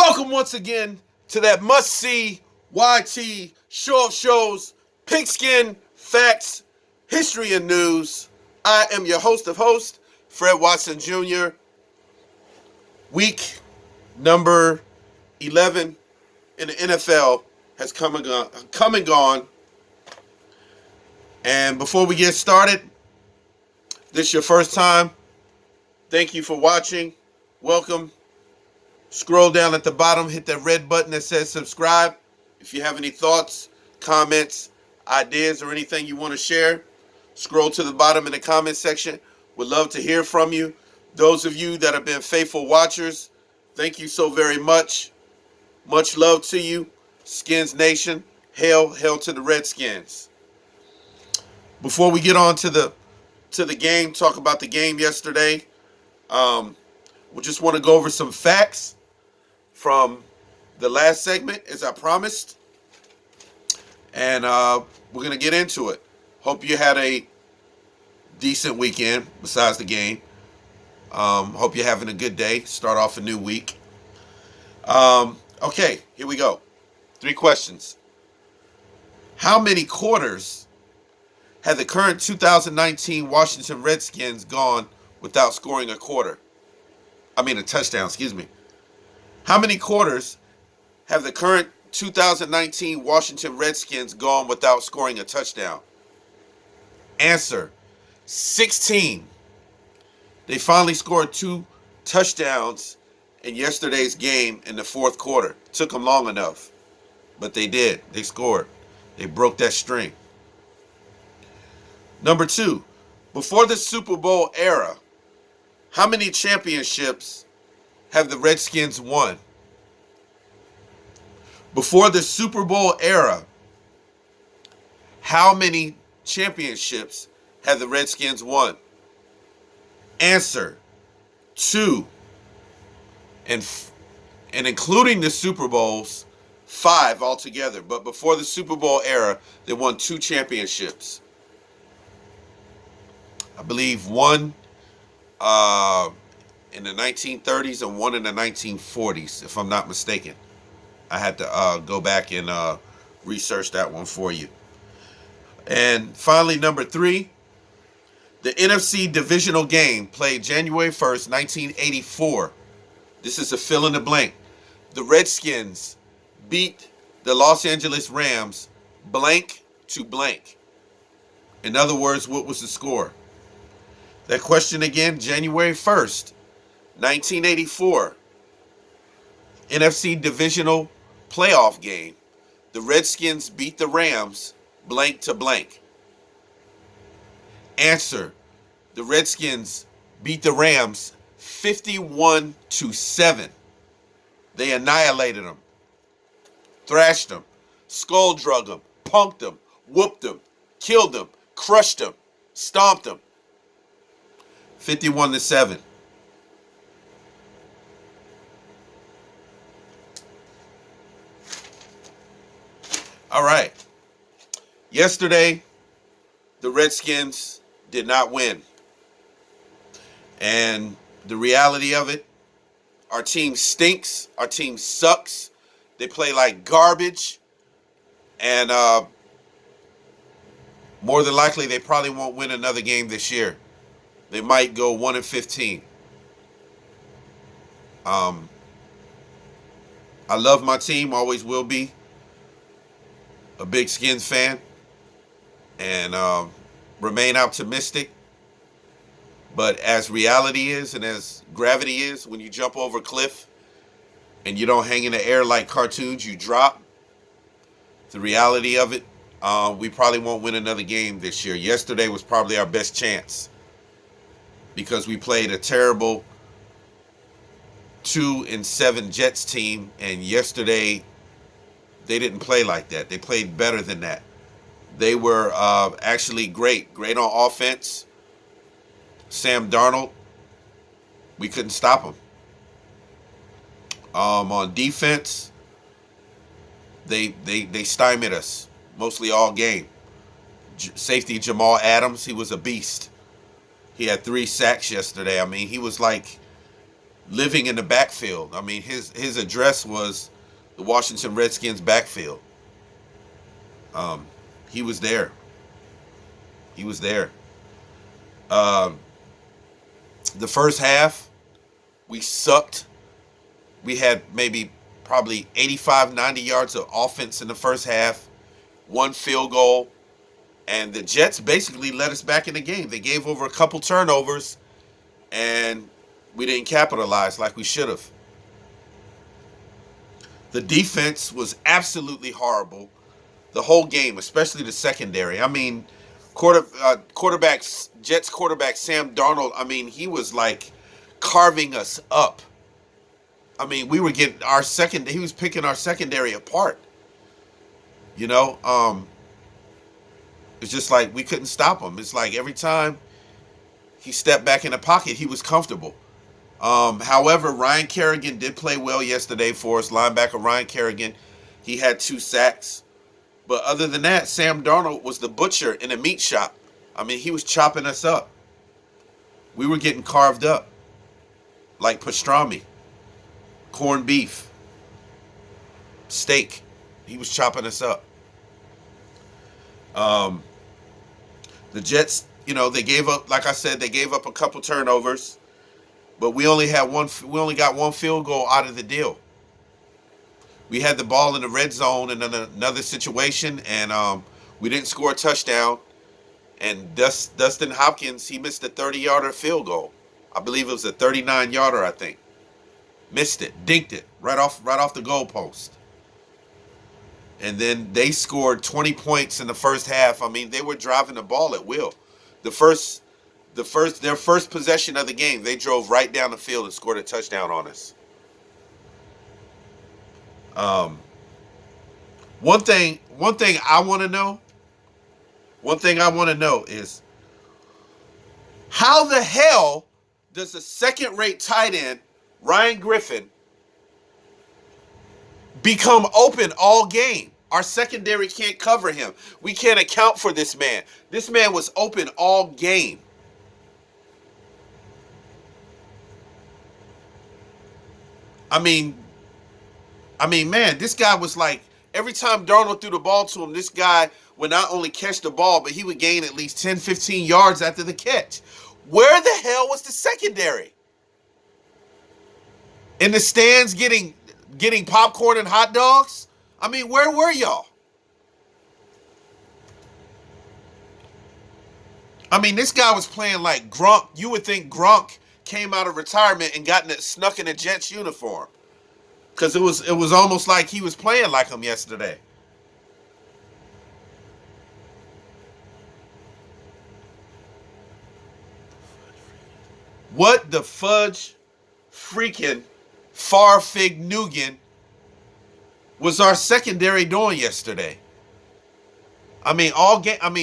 Welcome once again to that must-see YT show of shows, Pigskin, Facts, History, and News. I am your host of hosts, Fred Watson Jr. Week number 11 in the NFL has come and gone. And before we get started, this is your first time. Thank you for watching. Welcome. Scroll down at the bottom, hit that red button that says subscribe. If you have any thoughts, comments, ideas, or anything you want to share, scroll to the bottom in the comment section. Would love to hear from you. Those of you that have been faithful watchers, thank you so very much. Much love to you. Skins Nation, hail to the Redskins. Before we get on to the game, talk about the game yesterday, we just want to go over some facts from the last segment, as I promised. And we're going to get into it. Hope you had a decent weekend besides the game. Hope you're having a good day. Start off a new week. Okay, here we go. 3 questions. How many quarters have the current 2019 Washington Redskins gone without scoring a touchdown, excuse me. How many quarters have the current 2019 Washington Redskins gone without scoring a touchdown? Answer, 16. They finally scored 2 touchdowns in yesterday's game in the fourth quarter. Took them long enough, but they did. They scored. They broke that string. Number 2, before the Super Bowl era, how many championships have the Redskins won? Before the Super Bowl era, how many championships have the Redskins won? Answer, 2. And including the Super Bowls, 5 altogether. But before the Super Bowl era, they won 2 championships. I believe one in the 1930s and one in the 1940s, if I'm not mistaken. I had to go back and research that one for you. And finally, number 3, the NFC divisional game played January 1st, 1984. This is a fill in the blank. The Redskins beat the Los Angeles Rams blank to blank. In other words, what was the score? That question again, January 1st, 1984. NFC divisional playoff game. The Redskins beat the Rams blank to blank. Answer, the Redskins beat the Rams 51-7. They annihilated them, thrashed them, skull drug them, punked them, whooped them, killed them, crushed them, stomped them. 51-7. All right. Yesterday, the Redskins did not win. And the reality of it, our team stinks. Our team sucks. They play like garbage. And more than likely, they probably won't win another game this year. They might go 1-15. I love my team, always will be. A big Skins fan. And remain optimistic. But as reality is and as gravity is, when you jump over a cliff and you don't hang in the air like cartoons, you drop. The reality of it, we probably won't win another game this year. Yesterday was probably our best chance because we played a terrible 2-7 Jets team, and yesterday they didn't play like that. They played better than that. They were actually great on offense. Sam Darnold, we couldn't stop him. On defense, they stymied us mostly all game. Safety Jamal Adams, he was a beast. He had 3 sacks yesterday. I mean, he was like living in the backfield. I mean, his address was the Washington Redskins backfield. Um, he was there. He was there. Um, the first half, we sucked. We had maybe probably 85, 90 yards of offense in the first half, one field goal, and the Jets basically let us back in the game. They gave over a couple turnovers, and we didn't capitalize like we should have. The defense was absolutely horrible the whole game, especially the secondary. I mean, Jets quarterback Sam Darnold, I mean, he was like carving us up. I mean, we were getting he was picking our secondary apart. You know, it's just like we couldn't stop him. It's like every time he stepped back in the pocket, he was comfortable. However, Ryan Kerrigan did play well yesterday for us. Linebacker Ryan Kerrigan, he had 2 sacks. But other than that, Sam Darnold was the butcher in a meat shop. I mean, he was chopping us up. We were getting carved up like pastrami, corned beef, steak. He was chopping us up. The Jets, you know, they gave up. Like I said, they gave up a couple turnovers, but we only got one field goal out of the deal. We had the ball in the red zone in another situation, and we didn't score a touchdown. And Dustin Hopkins, he missed a 30-yarder field goal. I believe it was a 39-yarder, I think. Missed it, dinked it right off the goalpost. And then they scored 20 points in the first half. I mean, they were driving the ball at will. Their first possession of the game, they drove right down the field and scored a touchdown on us. One thing I want to know is how the hell does a second-rate tight end, Ryan Griffin, become open all game? Our secondary can't cover him. We can't account for this man. This man was open all game. I mean, man, this guy was like, every time Darnold threw the ball to him, this guy would not only catch the ball, but he would gain at least 10, 15 yards after the catch. Where the hell was the secondary? In the stands getting popcorn and hot dogs? I mean, where were y'all? I mean, this guy was playing like Gronk. You would think Gronk came out of retirement and snuck in a Jets uniform. Because it was almost like he was playing like him yesterday. What the fudge freaking Farfig Nugan was our secondary doing yesterday? I mean,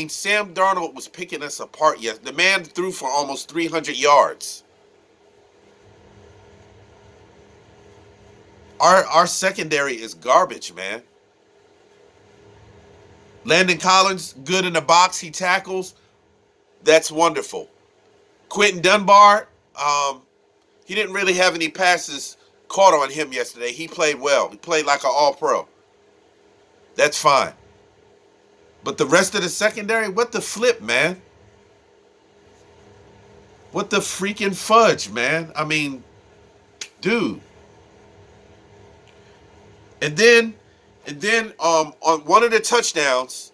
Sam Darnold was picking us apart. Yes, the man threw for almost 300 yards. Our secondary is garbage, man. Landon Collins, good in the box. He tackles. That's wonderful. Quentin Dunbar, he didn't really have any passes caught on him yesterday. He played well. He played like an all-pro. That's fine. But the rest of the secondary, what the flip, man? What the freaking fudge, man? I mean, dude. And then on one of the touchdowns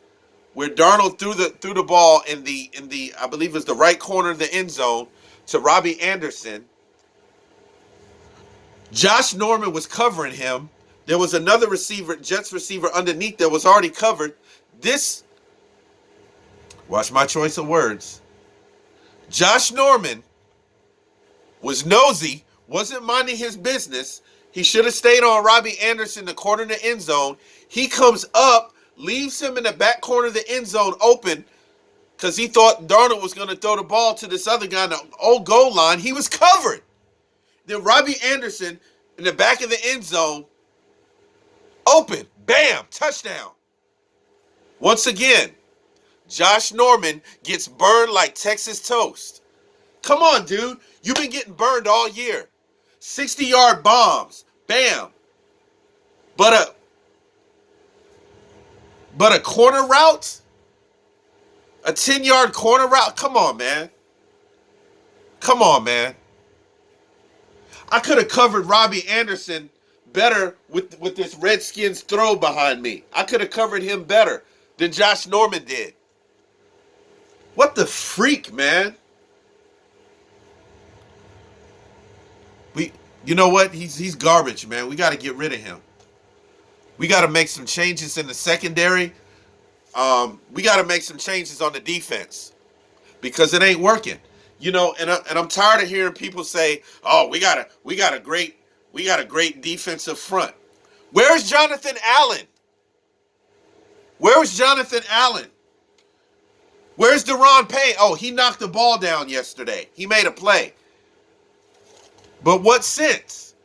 where Darnold threw the ball in the I believe it was the right corner of the end zone to Robbie Anderson. Josh Norman was covering him. There was another receiver, Jets receiver underneath that was already covered. Watch my choice of words. Josh Norman was nosy, wasn't minding his business. He should have stayed on Robbie Anderson, the corner of the end zone. He comes up, leaves him in the back corner of the end zone open because he thought Darnold was going to throw the ball to this other guy on the old goal line. He was covered. Then Robbie Anderson in the back of the end zone, open, bam, touchdown. Once again, Josh Norman gets burned like Texas toast. Come on, dude. You've been getting burned all year. 60-yard bombs. Bam. But a corner route? A 10-yard corner route? Come on, man. Come on, man. I could have covered Robbie Anderson better with this Redskins throw behind me. I could have covered him better than Josh Norman did. What the freak, man? You know what? He's garbage, man. We got to get rid of him. We got to make some changes in the secondary. We got to make some changes on the defense because it ain't working. You know, and I'm tired of hearing people say, "Oh, we got a great defensive front." Where's Jonathan Allen? Where's Jonathan Allen? Where's Deron Payne? Oh, he knocked the ball down yesterday. He made a play. But what sense?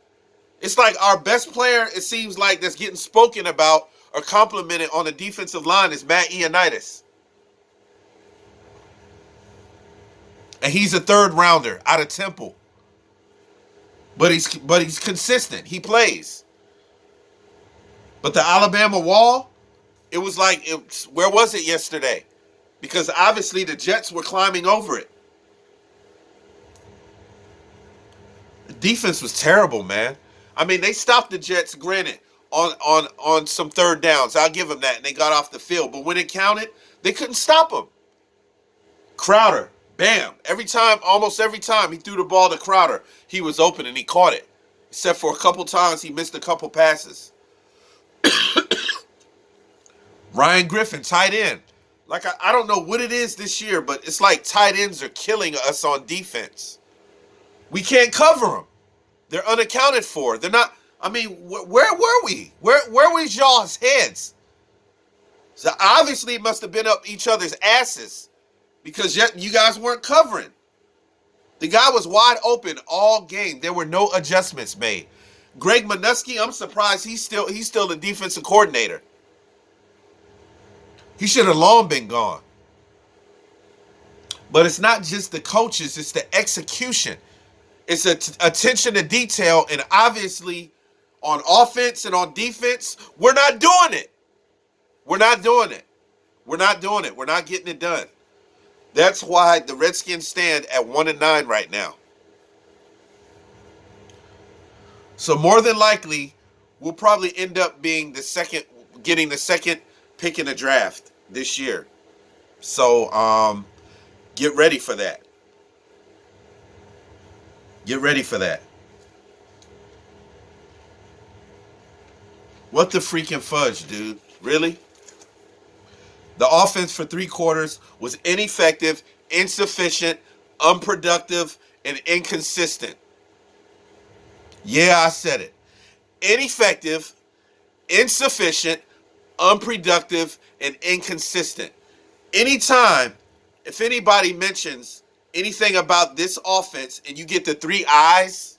It's like our best player, it seems like, that's getting spoken about or complimented on the defensive line is Matt Ioannidis. And he's a third rounder out of Temple. But he's consistent. He plays. But the Alabama wall, it was like, where was it yesterday? Because obviously the Jets were climbing over it. The defense was terrible, man. I mean, they stopped the Jets, granted, on some third downs. I'll give them that. And they got off the field. But when it counted, they couldn't stop them. Crowder, bam. Almost every time he threw the ball to Crowder, he was open and he caught it. Except for a couple times he missed a couple passes. Ryan Griffin, tight end. Like, I don't know what it is this year, but it's like tight ends are killing us on defense. We can't cover them. They're unaccounted for. They're not. I mean, where were we? Where was y'all's heads? So obviously it must have been up each other's asses because you guys weren't covering. The guy was wide open all game. There were no adjustments made. Greg Minuski, I'm surprised he's still the defensive coordinator. He should have long been gone. But it's not just the coaches, it's the execution. It's attention to detail, and obviously on offense and on defense, we're not doing it. We're not doing it. We're not doing it. We're not getting it done. That's why the Redskins stand at 1-9 right now. So more than likely, we'll probably end up getting the second pick in the draft this year. So get ready for that. Get ready for that. What the freaking fudge, dude? Really? The offense for 3 quarters was ineffective, insufficient, unproductive, and inconsistent. Yeah, I said it. Ineffective, insufficient, unproductive, and inconsistent. Anytime, if anybody mentions anything about this offense and you get the 3 eyes,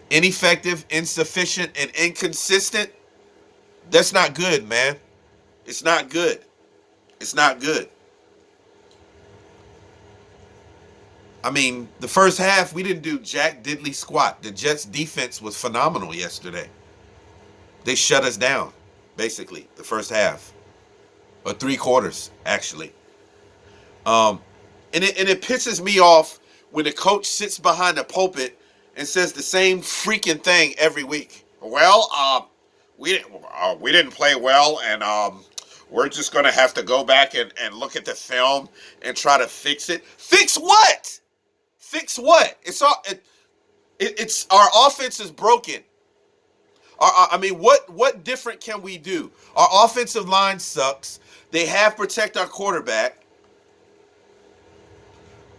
ineffective, insufficient, and inconsistent, that's not good, man. It's not good. It's not good. I mean, the first half, we didn't do jack diddly squat. The Jets' defense was phenomenal yesterday. They shut us down, basically, the first half. Or 3 quarters, actually. And it pisses me off when the coach sits behind the pulpit and says the same freaking thing every week. Well, we didn't play well, and we're just going to have to go back and look at the film and try to fix it. Fix what? Fix what? It's our offense is broken. What different can we do? Our offensive line sucks. They have protect our quarterback.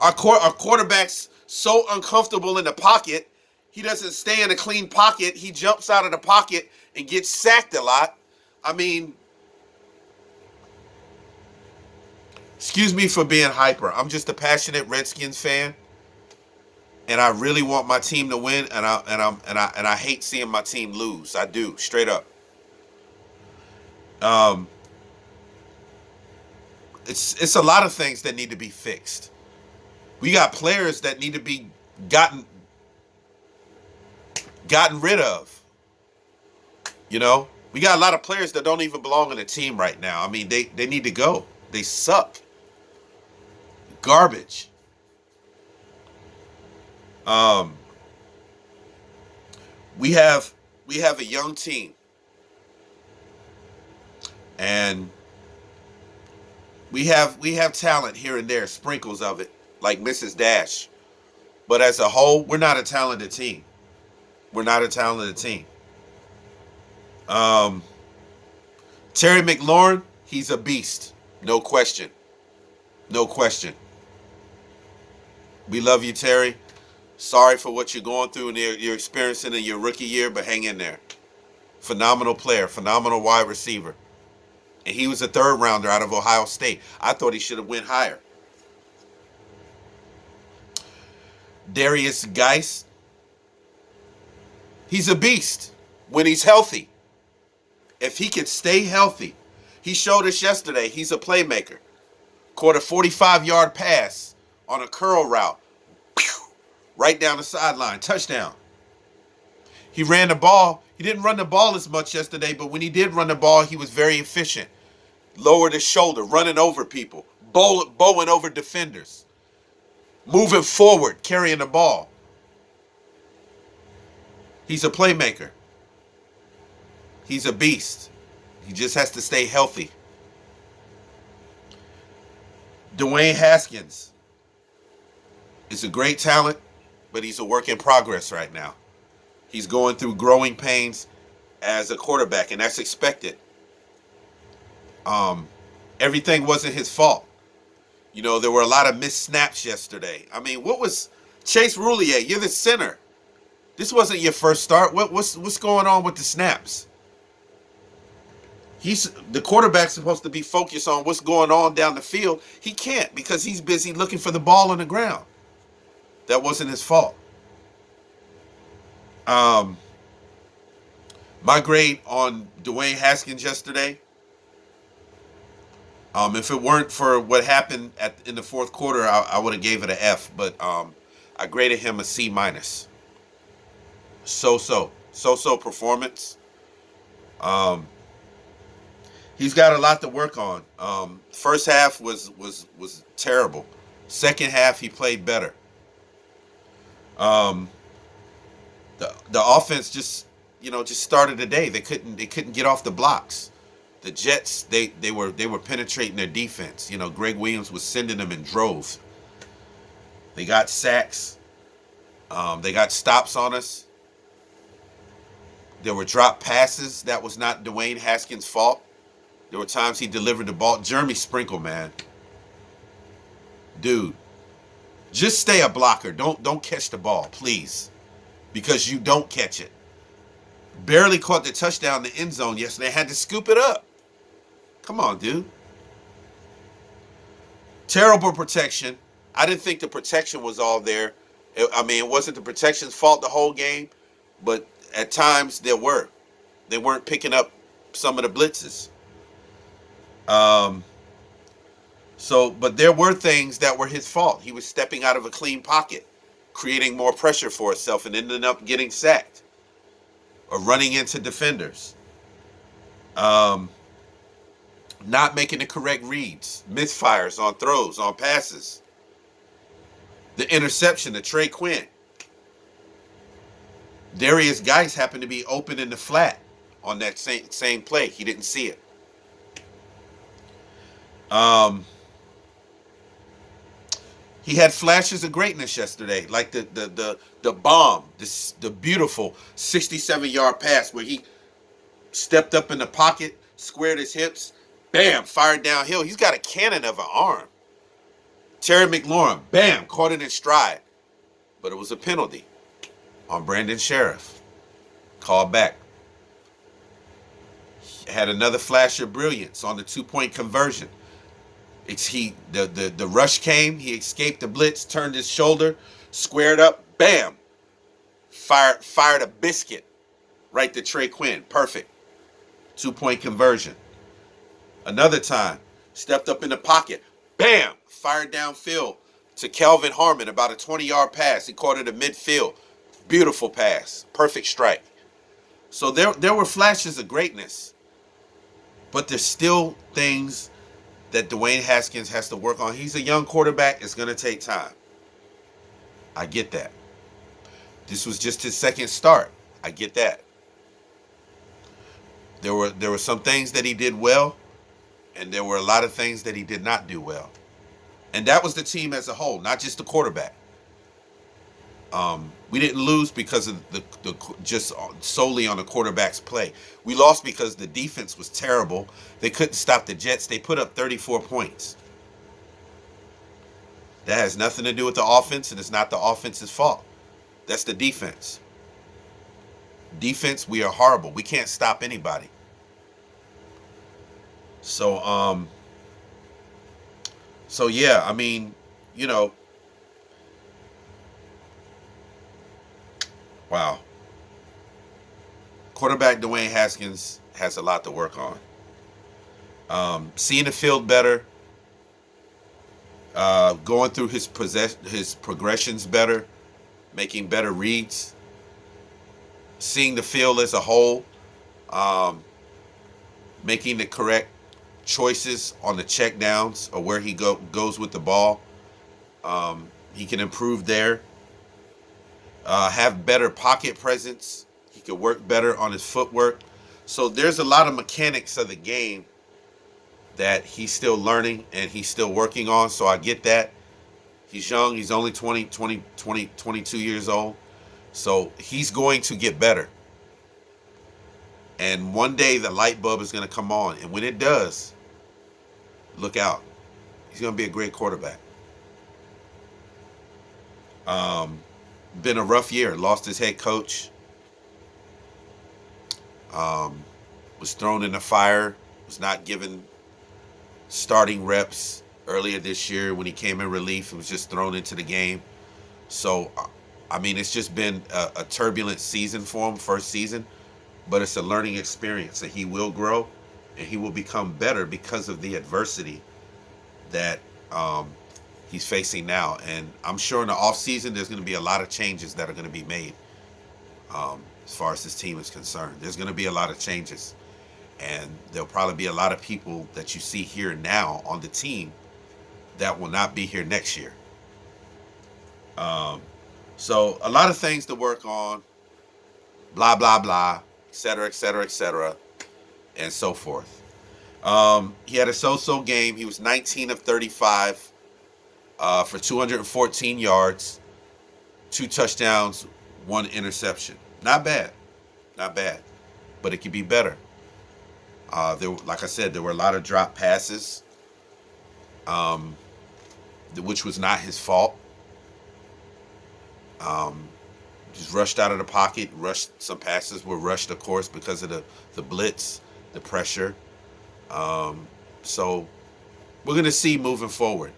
Our quarterback's so uncomfortable in the pocket. He doesn't stay in a clean pocket. He jumps out of the pocket and gets sacked a lot. I mean, excuse me for being hyper. I'm just a passionate Redskins fan, and I really want my team to win. And I hate seeing my team lose. I do, straight up. It's a lot of things that need to be fixed. We got players that need to be gotten rid of. You know, we got a lot of players that don't even belong in the team right now. I mean, they need to go. They suck. Garbage. Um, we have a young team, and we have talent here and there, sprinkles of it, like Mrs. Dash. But as a whole, we're not a talented team. We're not a talented team. Um, Terry McLaurin, he's a beast. No question. No question. We love you, Terry. Sorry for what you're going through and you're experiencing in your rookie year, but hang in there. Phenomenal player, phenomenal wide receiver. And he was a third rounder out of Ohio State. I thought he should have went higher. Darius Geis, he's a beast when he's healthy. If he can stay healthy, he showed us yesterday he's a playmaker. Caught a 45-yard pass on a curl route. Right down the sideline. Touchdown. He ran the ball. He didn't run the ball as much yesterday, but when he did run the ball, he was very efficient. Lowered his shoulder, running over people, bowing over defenders, moving forward, carrying the ball. He's a playmaker. He's a beast. He just has to stay healthy. Dwayne Haskins is a great talent, but he's a work in progress right now. He's going through growing pains as a quarterback, and that's expected. Everything wasn't his fault. You know, there were a lot of missed snaps yesterday. I mean, what was Chase Roulier? You're the center. This wasn't your first start. What's going on with the snaps? The quarterback's supposed to be focused on what's going on down the field. He can't because he's busy looking for the ball on the ground. That wasn't his fault. My grade on Dwayne Haskins yesterday, if it weren't for what happened in the fourth quarter, I would have gave it an F. But I graded him a C minus. So performance. He's got a lot to work on. First half was terrible. Second half he played better. The offense just started today. They couldn't get off the blocks. The Jets they were penetrating their defense. You know, Greg Williams was sending them in droves. They got sacks. They got stops on us. There were drop passes. That was not Dwayne Haskins' fault. There were times he delivered the ball. Jeremy Sprinkle, man. Dude, just stay a blocker. Don't catch the ball, please. Because you don't catch it. Barely caught the touchdown in the end zone yesterday. Had to scoop it up. Come on, dude. Terrible protection. I didn't think the protection was all there. It wasn't the protection's fault the whole game, but at times there were. They weren't picking up some of the blitzes. But there were things that were his fault. He was stepping out of a clean pocket, creating more pressure for himself and ended up getting sacked or running into defenders. Not making the correct reads, misfires on throws, on passes. The interception to Trey Quinn. Darius Geis happened to be open in the flat on that same play. He didn't see it. He had flashes of greatness yesterday, like the bomb, the beautiful 67-yard pass where he stepped up in the pocket, squared his hips, bam, fired downhill. He's got a cannon of an arm. Terry McLaurin, bam, caught it in stride. But it was a penalty on Brandon Sheriff. Called back. Had another flash of brilliance on the 2-point conversion. The rush came, he escaped the blitz, turned his shoulder, squared up, bam. Fired a biscuit right to Trey Quinn. Perfect. 2-point conversion. Another time, stepped up in the pocket, bam, fired downfield, to Kelvin Harmon, about a 20-yard pass. He caught it at midfield. Beautiful pass. Perfect strike. So there were flashes of greatness, but there's still things that Dwayne Haskins has to work on. He's a young quarterback. It's going to take time. I get that. This was just his second start. I get that. There were some things that he did well, and there were a lot of things that he did not do well. And that was the team as a whole, not just the quarterback. We didn't lose because of the just solely on the quarterback's play. We lost because the defense was terrible. They couldn't stop the Jets. They put up 34 points. That has nothing to do with the offense, and it's not the offense's fault. That's the defense. Defense, we are horrible. We can't stop anybody. So yeah, I mean, you know, wow. Quarterback Dwayne Haskins has a lot to work on. Seeing the field better, going through his progressions better, making better reads, seeing the field as a whole, making the correct choices on the check downs or where he goes with the ball. He can improve there. Have better pocket presence. He could work better on his footwork. So there's a lot of mechanics of the game that he's still learning and he's still working on. So I get that. He's young. He's only 22 years old. So he's going to get better. And one day the light bulb is going to come on. And when it does, look out. He's going to be a great quarterback. Been a rough year. Lost his head coach. Was thrown in the fire. Was not given starting reps earlier this year when he came in relief. He was just thrown into the game. So, I mean, it's just been a turbulent season for him, first season. But it's a learning experience, and he will grow, and he will become better because of the adversity that he's facing now. And I'm sure in the offseason there's going to be a lot of changes that are going to be made as far as this team is concerned. There's going to be a lot of changes. And there'll probably be a lot of people that you see here now on the team that will not be here next year. So a lot of things to work on, blah, blah, blah, et cetera, et cetera, et cetera, and so forth. He had a so-so game. He was 19 of 35 for 214 yards, 2 touchdowns, 1 interception. Not bad. Not bad. But it could be better. Like I said, there were a lot of drop passes, which was not his fault. Just rushed out of the pocket. Some passes were rushed, of course, because of the blitz, the pressure. So we're going to see moving forward.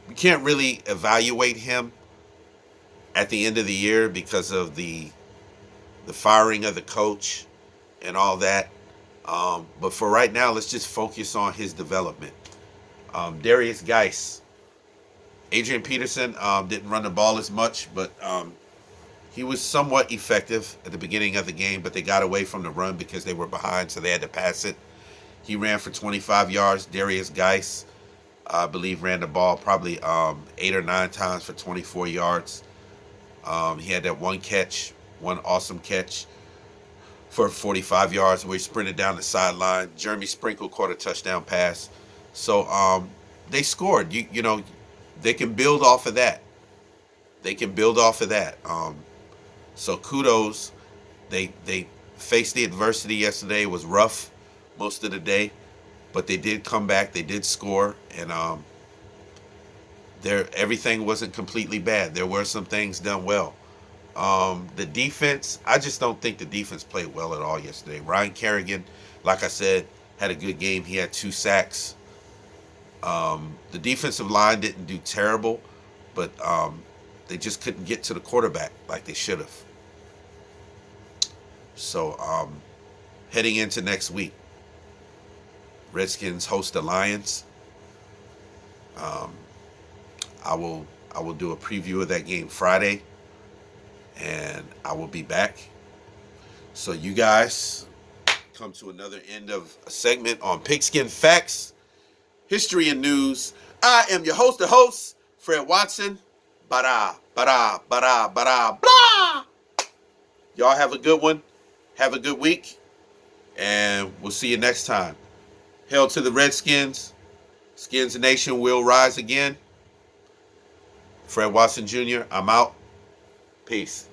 We can't really evaluate him at the end of the year because of the firing of the coach and all that. But for right now, let's just focus on his development. Darius Geis. Adrian Peterson didn't run the ball as much, but he was somewhat effective at the beginning of the game, but they got away from the run because they were behind, so they had to pass it. He ran for 25 yards. Darius Geis, I believe, ran the ball probably 8 or 9 times for 24 yards. He had that one awesome catch for 45 yards where he sprinted down the sideline. Jeremy Sprinkle caught a touchdown pass. So they scored. You know, they can build off of that. So kudos. They faced the adversity yesterday. It was rough most of the day, but they did come back. They did score, and everything wasn't completely bad. There were some things done well. The defense, I just don't think the defense played well at all yesterday. Ryan Kerrigan, like I said, had a good game. He had 2 sacks. The defensive line didn't do terrible, but they just couldn't get to the quarterback like they should have. So heading into next week, Redskins host the Lions. I will do a preview of that game Friday, and I will be back. So you guys come to another end of a segment on Pigskin Facts, History and News. I am your host, Fred Watson. Bada, bada, bada, bada, blah. Y'all have a good one. Have a good week. And we'll see you next time. Hail to the Redskins. Skins Nation will rise again. Fred Watson Jr., I'm out. Peace.